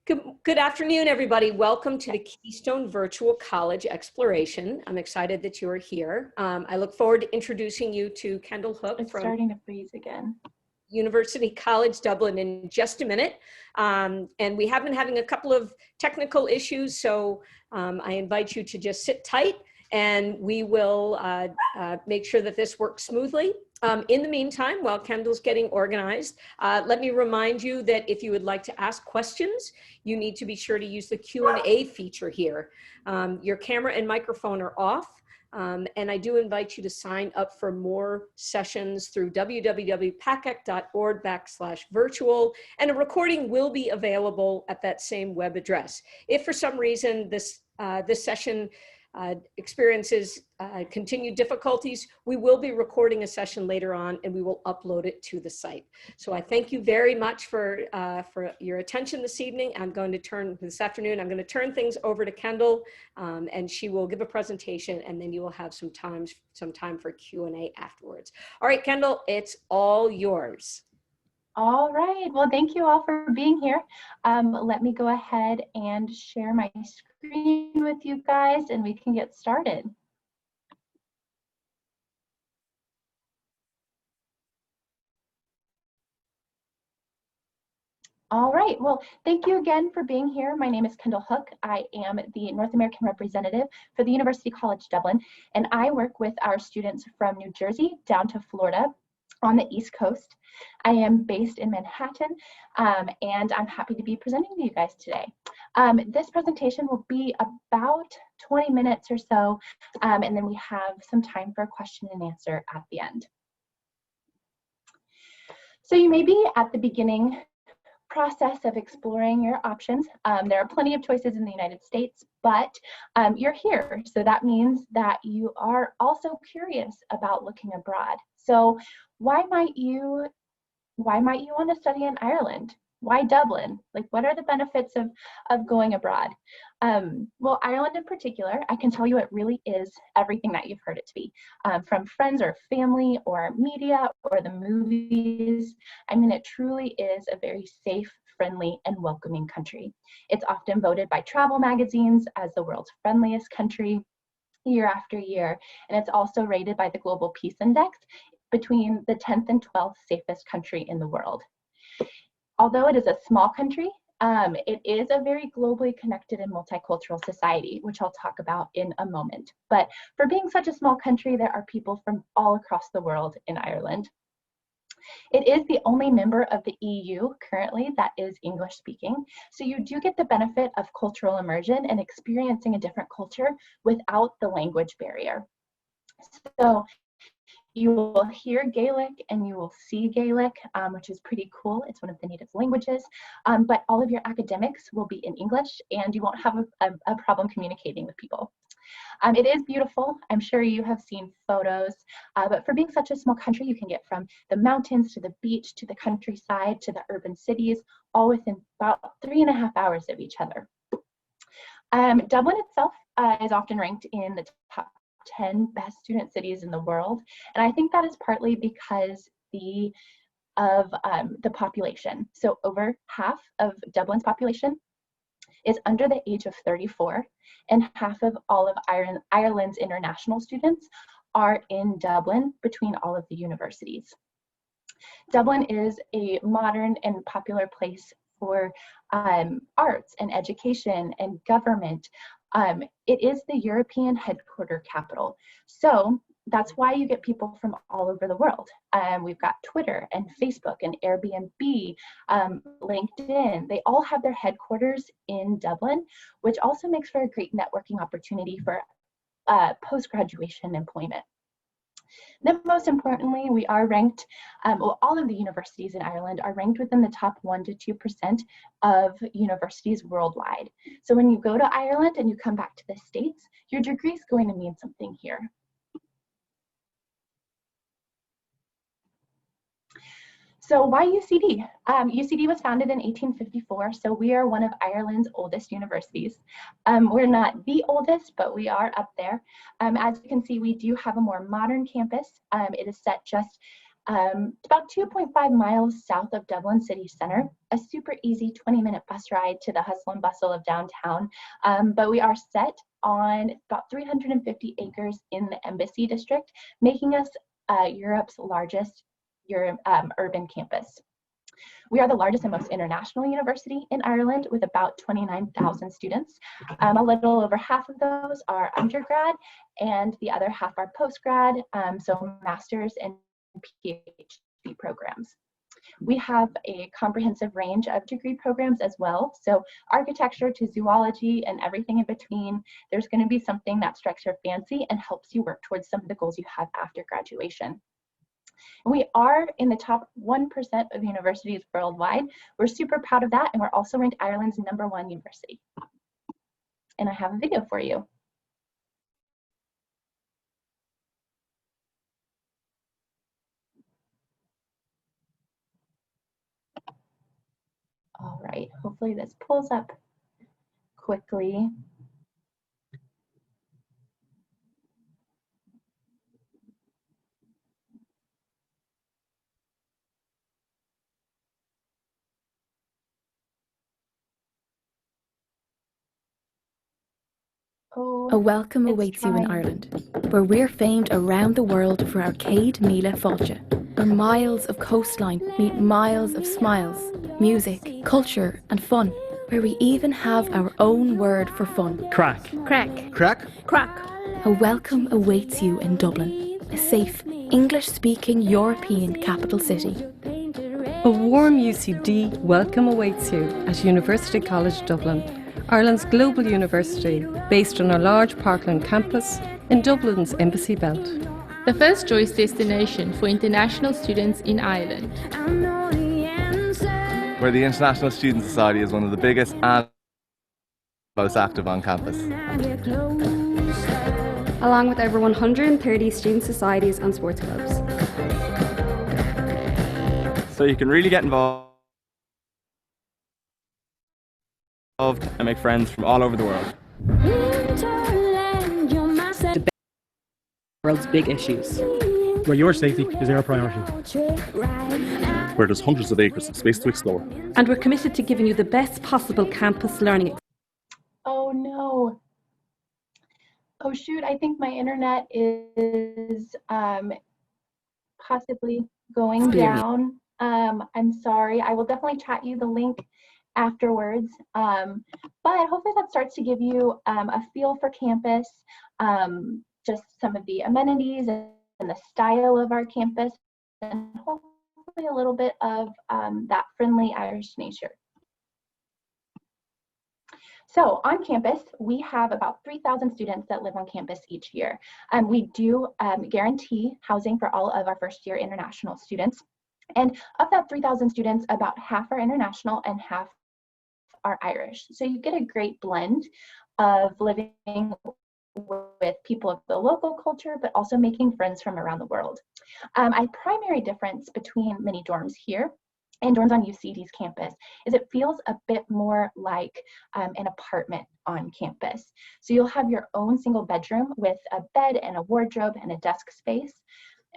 Good afternoon, everybody. Welcome to the Keystone Virtual College Exploration. I'm excited that you are here. I look forward to introducing you to Kendall Hook It's from starting to freeze again. University College Dublin in just a minute. And we have been having a couple of technical issues, so I invite you to just sit tight and we will make sure that this works smoothly. In the meantime, while Kendall's getting organized, let me remind you that if you would like to ask questions, you need to be sure to use the Q&A feature here. Your camera and microphone are off, and I do invite you to sign up for more sessions through www.pacac.org/virtual, and a recording will be available at that same web address. If for some reason this session experiences continued difficulties, we will be recording a session later on and we will upload it to the site. So I thank you very much for your attention this evening. This afternoon, I'm going to turn things over to Kendall and she will give a presentation, and then you will have some time for Q&A afterwards. All right, Kendall, it's all yours. All right, well, thank you all for being here. Let me go ahead and share my screen with you guys and we can get started. All right, well, thank you again for being here. My name is Kendall Hook. I am the North American representative for the University College Dublin, and I work with our students from New Jersey down to Florida on the East Coast. I am based in Manhattan, and I'm happy to be presenting to you guys today. This presentation will be about 20 minutes or so, and then we have some time for a question and answer at the end. So you may be at the beginning process of exploring your options. There are plenty of choices in the United States, but you're here. So that means that you are also curious about looking abroad. So why might you want to study in Ireland? Why Dublin? Like, what are the benefits of going abroad? Well, Ireland in particular, I can tell you it really is everything that you've heard it to be, from friends or family or media or the movies. I mean, it truly is a very safe, friendly, and welcoming country. It's often voted by travel magazines as the world's friendliest country year after year, and it's also rated by the Global Peace Index between the 10th and 12th safest country in the world. Although it is a small country, it is a very globally connected and multicultural society, which I'll talk about in a moment. But for being such a small country, there are people from all across the world in Ireland. It is the only member of the EU currently that is English speaking. So you do get the benefit of cultural immersion and experiencing a different culture without the language barrier. So you will hear Gaelic and you will see Gaelic, which is pretty cool. It's one of the native languages, but all of your academics will be in English and you won't have a problem communicating with people. It is beautiful. I'm sure you have seen photos, but for being such a small country, you can get from the mountains to the beach to the countryside to the urban cities, all within about 3.5 hours of each other. Dublin itself is often ranked in the top 10 best student cities in the world, and I think that is partly because of the population. So over half of Dublin's population is under the age of 34, and half of all of Ireland's international students are in Dublin between all of the universities. Dublin is a modern and popular place for arts and education and government. It is the European headquarter capital. So that's why you get people from all over the world. We've got Twitter and Facebook and Airbnb, LinkedIn. They all have their headquarters in Dublin, which also makes for a great networking opportunity for post-graduation employment. Then most importantly, we are ranked, all of the universities in Ireland are ranked within the top 1% to 2% of universities worldwide. So when you go to Ireland and you come back to the States, your degree is going to mean something here. So why UCD? UCD was founded in 1854, so we are one of Ireland's oldest universities. We're not the oldest, but we are up there. As you can see, we do have a more modern campus. It is set just It's about 2.5 miles south of Dublin city center, a super easy 20-minute bus ride to the hustle and bustle of downtown. But we are set on about 350 acres in the Embassy District, making us Europe's largest urban campus. We are the largest and most international university in Ireland with about 29,000 students. A little over half of those are undergrad and the other half are postgrad, so master's and PhD programs. We have a comprehensive range of degree programs as well. So architecture to zoology and everything in between. There's going to be something that strikes your fancy and helps you work towards some of the goals you have after graduation. We are in the top 1% of universities worldwide. We're super proud of that, and we're also ranked Ireland's #1 university. And I have a video for you. All right, hopefully this pulls up quickly. A welcome awaits you in Ireland, where we're famed around the world for our Céad Míle Fáilte, where miles of coastline meet miles of smiles, music, culture and fun, where we even have our own word for fun. Crack. Crack. Crack? Crack. A welcome awaits you in Dublin, a safe, English-speaking European capital city. A warm UCD welcome awaits you at University College Dublin, Ireland's global university based on our large Parkland campus in Dublin's Embassy Belt. The first choice destination for international students in Ireland. Where the International Student Society is one of the biggest and most active on campus. Along with over 130 student societies and sports clubs. So you can really get involved and make friends from all over the world. Debate the world's big issues. Where your safety is our priority. Where there's hundreds of acres of space to explore. And we're committed to giving you the best possible campus learning. Oh no. Oh shoot, I think my internet is possibly going down. I'm sorry. I will definitely chat you the link afterwards. But hopefully that starts to give you a feel for campus, just some of the amenities and the style of our campus, and hopefully a little bit of that friendly Irish nature. So on campus, we have about 3,000 students that live on campus each year. We do guarantee housing for all of our first-year international students. And of that 3,000 students, about half are international and half are Irish. So you get a great blend of living with people of the local culture, but also making friends from around the world. A primary difference between many dorms here and dorms on UCD's campus is it feels a bit more like an apartment on campus. So you'll have your own single bedroom with a bed and a wardrobe and a desk space.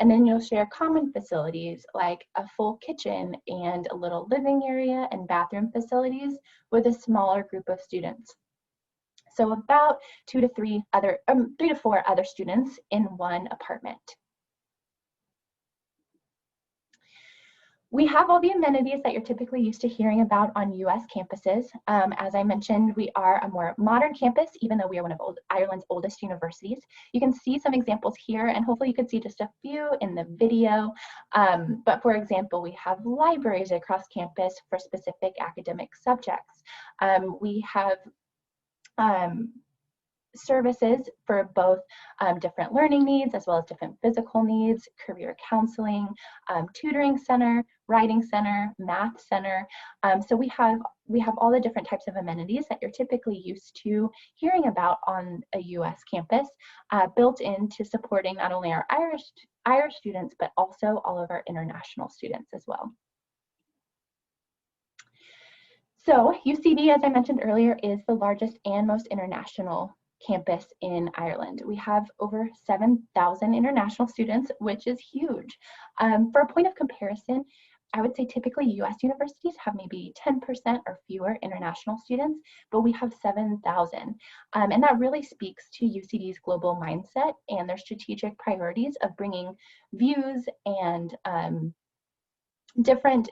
And then you'll share common facilities like a full kitchen and a little living area and bathroom facilities with a smaller group of students. So about 3 to 4 other students in one apartment. We have all the amenities that you're typically used to hearing about on US campuses. As I mentioned, we are a more modern campus, even though we are one of Ireland's oldest universities. You can see some examples here, and hopefully you could see just a few in the video. But for example, we have libraries across campus for specific academic subjects. We have services for both different learning needs as well as different physical needs, career counseling, tutoring center, writing center, math center. So we have all the different types of amenities that you're typically used to hearing about on a US campus, built into supporting not only our Irish students, but also all of our international students as well. So UCD, as I mentioned earlier, is the largest and most international campus in Ireland. We have over 7,000 international students, which is huge. For a point of comparison, I would say typically US universities have maybe 10% or fewer international students, but we have 7,000. And that really speaks to UCD's global mindset and their strategic priorities of bringing views and different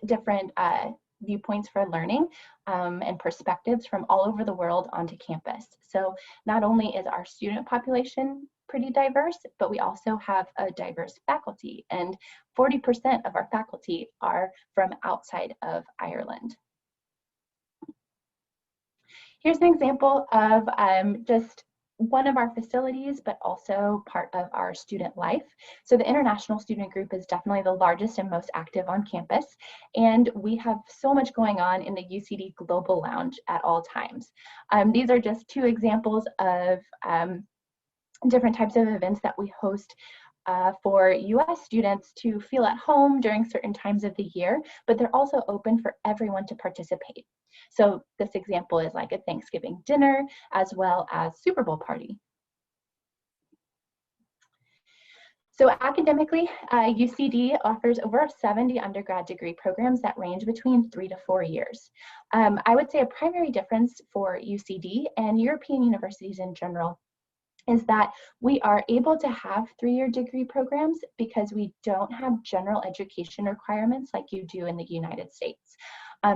viewpoints for learning and perspectives from all over the world onto campus. So not only is our student population pretty diverse, but we also have a diverse faculty, and 40% of our faculty are from outside of Ireland. Here's an example of just one of our facilities, but also part of our student life. So the international student group is definitely the largest and most active on campus, and we have so much going on in the UCD Global Lounge at all times. These are just two examples of different types of events that we host for US students to feel at home during certain times of the year, but they're also open for everyone to participate. So this example is like a Thanksgiving dinner as well as Super Bowl party. So academically, UCD offers over 70 undergrad degree programs that range between 3 to 4 years. I would say a primary difference for UCD and European universities in general is that we are able to have 3-year degree programs because we don't have general education requirements like you do in the United States.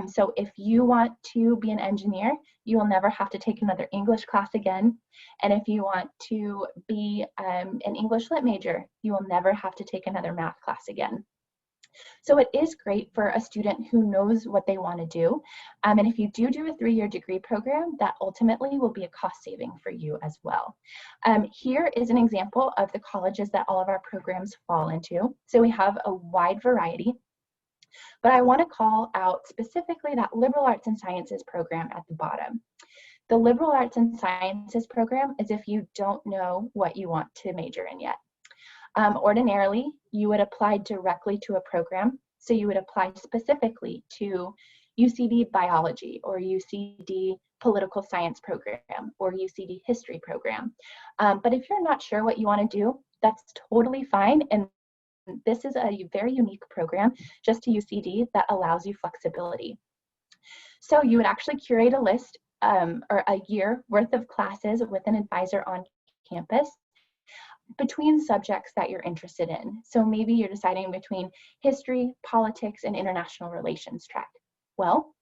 So if you want to be an engineer, you will never have to take another English class again. And if you want to be an English lit major, you will never have to take another math class again. So it is great for a student who knows what they want to do. And if you do a 3-year degree program, that ultimately will be a cost saving for you as well. Here is an example of the colleges that all of our programs fall into. So we have a wide variety, but I want to call out specifically that liberal arts and sciences program at the bottom. The liberal arts and sciences program is if you don't know what you want to major in yet. Ordinarily, you would apply directly to a program. So you would apply specifically to UCD biology or UCD political science program or UCD history program. But if you're not sure what you want to do, that's totally fine. And this is a very unique program just to UCD that allows you flexibility. So you would actually curate a list or a year worth of classes with an advisor on campus between subjects that you're interested in. So maybe you're deciding between history, politics, and international relations track. Well,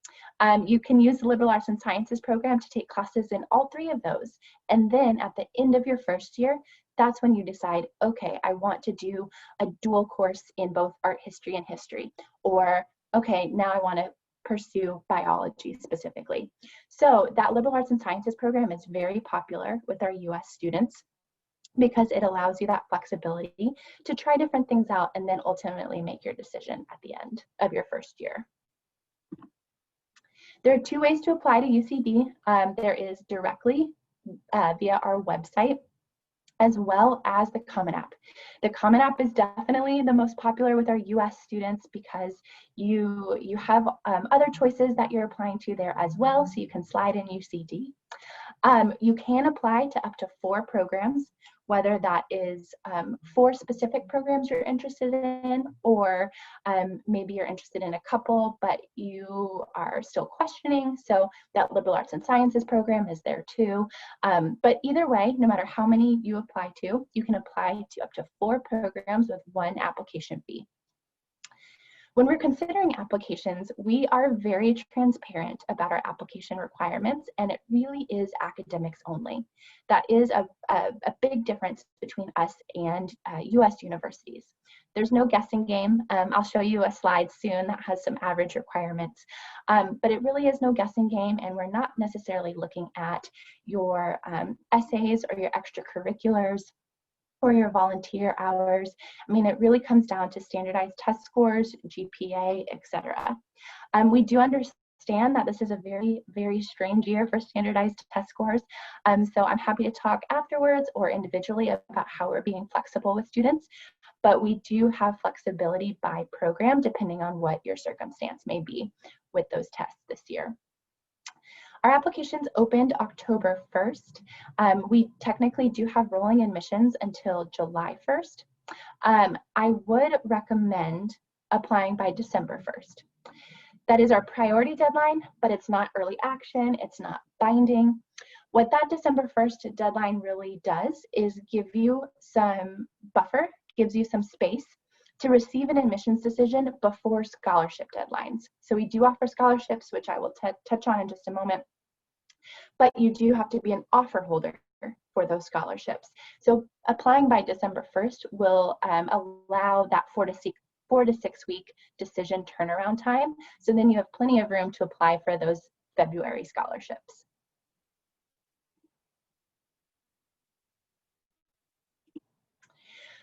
you can use the liberal arts and sciences program to take classes in all 3 of those. And then at the end of your first year, that's when you decide, okay, I want to do a dual course in both art history and history. Or, okay, now I want to pursue biology specifically. So that liberal arts and sciences program is very popular with our US students, because it allows you that flexibility to try different things out and then ultimately make your decision at the end of your first year. There are 2 ways to apply to UCD. There is directly via our website, as well as the Common App. The Common App is definitely the most popular with our US students because you have other choices that you're applying to there as well, so you can slide in UCD. You can apply to up to 4 programs, whether that is 4 specific programs you're interested in, or maybe you're interested in a couple, but you are still questioning. So that liberal arts and sciences program is there too. But either way, no matter how many you apply to, you can apply to up to 4 programs with 1 application fee. When we're considering applications, we are very transparent about our application requirements, and it really is academics only. That is a big difference between us and US universities. There's no guessing game. I'll show you a slide soon that has some average requirements, but it really is no guessing game, and we're not necessarily looking at your essays or your extracurriculars or your volunteer hours. I mean, it really comes down to standardized test scores, GPA, etc. We do understand that this is a very, very strange year for standardized test scores. So I'm happy to talk afterwards or individually about how we're being flexible with students, but we do have flexibility by program depending on what your circumstance may be with those tests this year. Our applications opened October 1st. We technically do have rolling admissions until July 1st. I would recommend applying by December 1st. That is our priority deadline, but it's not early action, it's not binding. What that December 1st deadline really does is give you some buffer, gives you some space to receive an admissions decision before scholarship deadlines. So we do offer scholarships, which I will touch on in just a moment, but you do have to be an offer holder for those scholarships. So applying by December 1st will allow that 4 to 6 week decision turnaround time. So then you have plenty of room to apply for those February scholarships.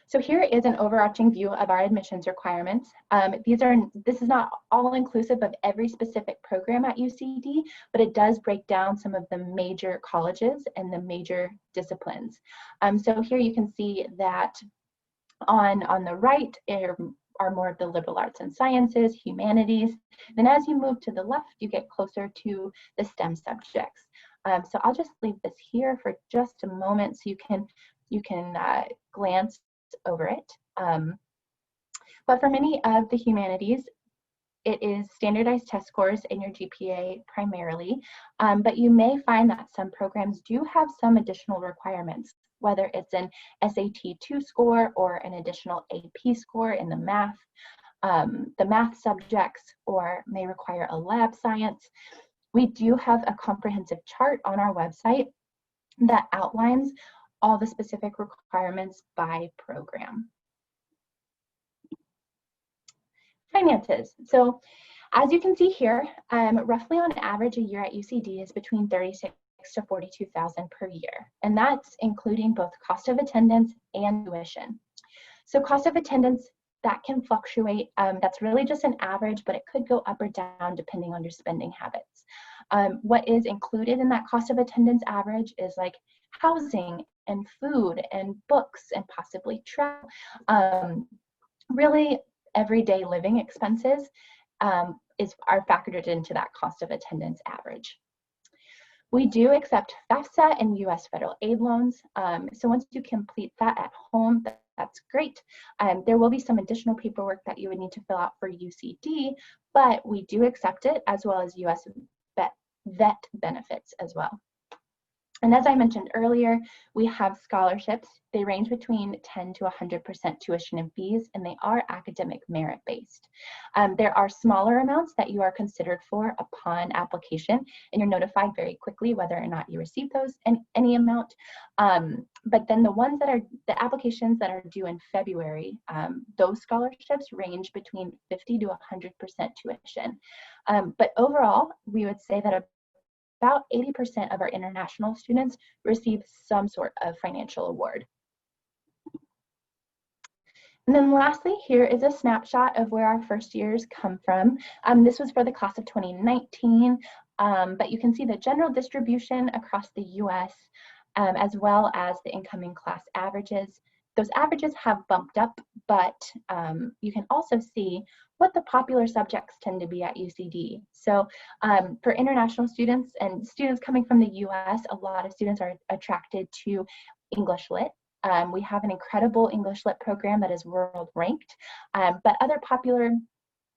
So here is an overarching view of our admissions requirements. This is not all inclusive of every specific program at UCD, but it does break down some of the major colleges and the major disciplines. So here you can see that on the right are more of the liberal arts and sciences, humanities. Then as you move to the left, you get closer to the STEM subjects. So I'll just leave this here for just a moment so you can glance over it. But for many of the humanities, it is standardized test scores and your GPA primarily, but you may find that some programs do have some additional requirements, whether it's an SAT 2 score or an additional AP score in the math subjects, or may require a lab science. We do have a comprehensive chart on our website that outlines all the specific requirements by program. Finances. So as you can see here, roughly on average, a year at UCD is between $36,000 to $42,000 per year. And that's including both cost of attendance and tuition. So cost of attendance, that can fluctuate. That's really just an average, but it could go up or down depending on your spending habits. What is included in that cost of attendance average is like housing and food and books and possibly travel. Really, everyday living expenses are factored into that cost of attendance average. We do accept FAFSA and US federal aid loans. So once you complete that at home, that's great. There will be some additional paperwork that you would need to fill out for UCD, but we do accept it, as well as US vet benefits as well. And as I mentioned earlier, we have scholarships. They range between 10 to 100% tuition and fees, and they are academic merit-based. There are smaller amounts that you are considered for upon application, and you're notified very quickly whether or not you receive those and any amount. But then the applications that are due in February, those scholarships range between 50 to 100% tuition. But overall, we would say that about 80% of our international students receive some sort of financial award. And then lastly, here is a snapshot of where our first years come from. This was for the class of 2019, but you can see the general distribution across the US, as well as the incoming class averages. Those averages have bumped up, but you can also see what the popular subjects tend to be at UCD. So for international students and students coming from the US, a lot of students are attracted to English Lit. We have an incredible English Lit program that is world ranked, but other popular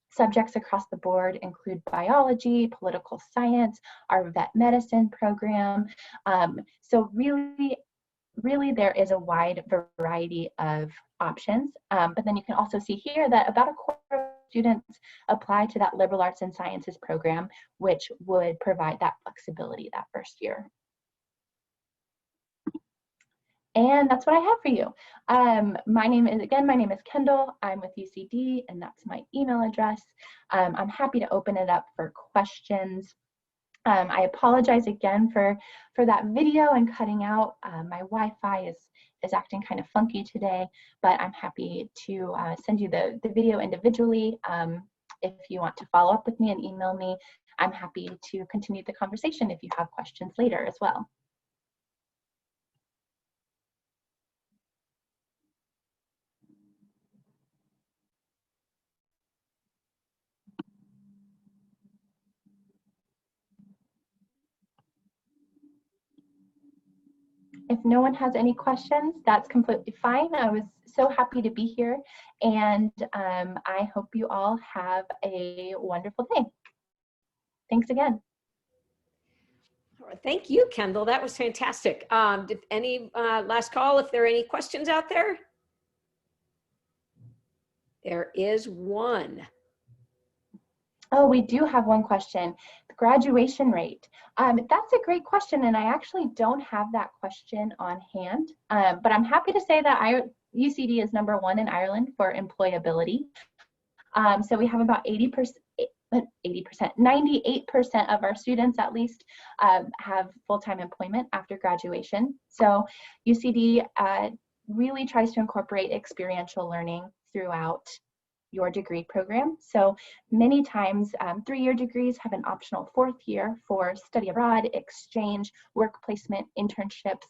subjects across the board include biology, political science, our vet medicine program. So really there is a wide variety of options, but then you can also see here that about a quarter of students apply to that liberal arts and sciences program, which would provide that flexibility that first year. And that's what I have for you. My name is Kendall. I'm with UCD, and that's my email address. I'm happy to open it up for questions. I apologize again for that video and cutting out. My Wi-Fi is acting kind of funky today, but I'm happy to send you the video individually. If you want to follow up with me and email me, I'm happy to continue the conversation if you have questions later as well. If no one has any questions, that's completely fine. I was so happy to be here, and I hope you all have a wonderful day. Thanks again. All right, thank you, Kendall. That was fantastic. Any last call if there are any questions out there? There is one. Oh, we do have one question. The graduation rate. That's a great question, and I actually don't have that question on hand, but I'm happy to say that UCD is #1 in Ireland for employability. So we have about 98% of our students at least have full-time employment after graduation. So UCD really tries to incorporate experiential learning throughout your degree program. So many times 3-year degrees have an optional 4th year for study abroad, exchange, work placement, internships.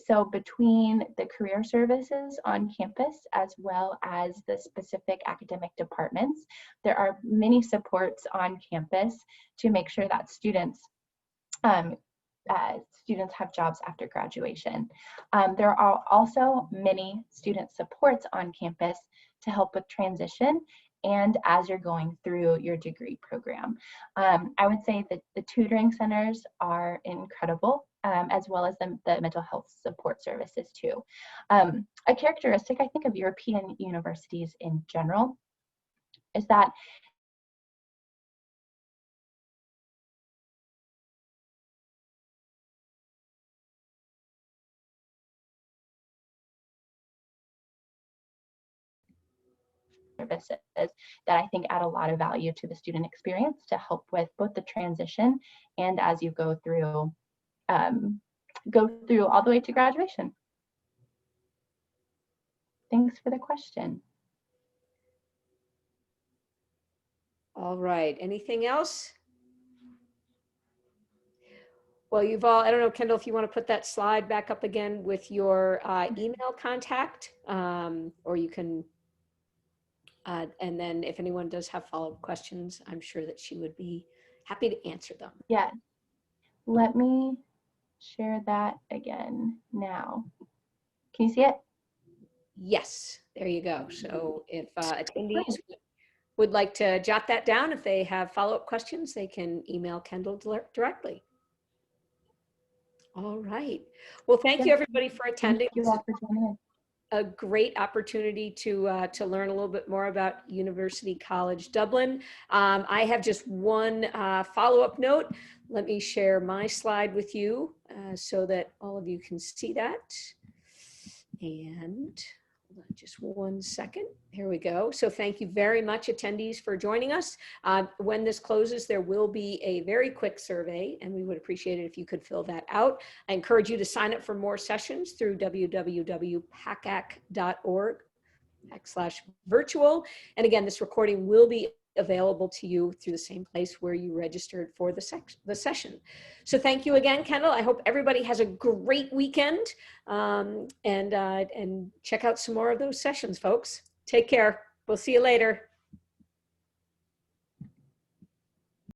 So between the career services on campus as well as the specific academic departments, there are many supports on campus to make sure that students have jobs after graduation. There are also many student supports on campus to help with transition and as you're going through your degree program. I would say that the tutoring centers are incredible, as well as the mental health support services too. A characteristic, I think, of European universities in general is that services that I think add a lot of value to the student experience to help with both the transition and as you go through all the way to graduation. Thanks for the question. All right, anything else? Well, you've all, I don't know, Kendall, if you want to put that slide back up again with your email contact, or you can, and then if anyone does have follow-up questions, I'm sure that she would be happy to answer them. Yeah, let me share that again now. Can you see it? Yes, there you go. So if attendees would like to jot that down, if they have follow-up questions, they can email Kendall directly. All right. Well, thank you everybody for attending. Thank you all for joining us. A great opportunity to learn a little bit more about University College Dublin. I have just one follow-up note. Let me share my slide with you so that all of you can see that. And hold on just one second. Here we go. So thank you very much, attendees, for joining us. When this closes, there will be a very quick survey, and we would appreciate it if you could fill that out. I encourage you to sign up for more sessions through www.pacac.org/virtual. And again, this recording will be available to you through the same place where you registered for the session. So thank you again, Kendall. I hope everybody has a great weekend, and check out some more of those sessions, folks. Take care. We'll see you later.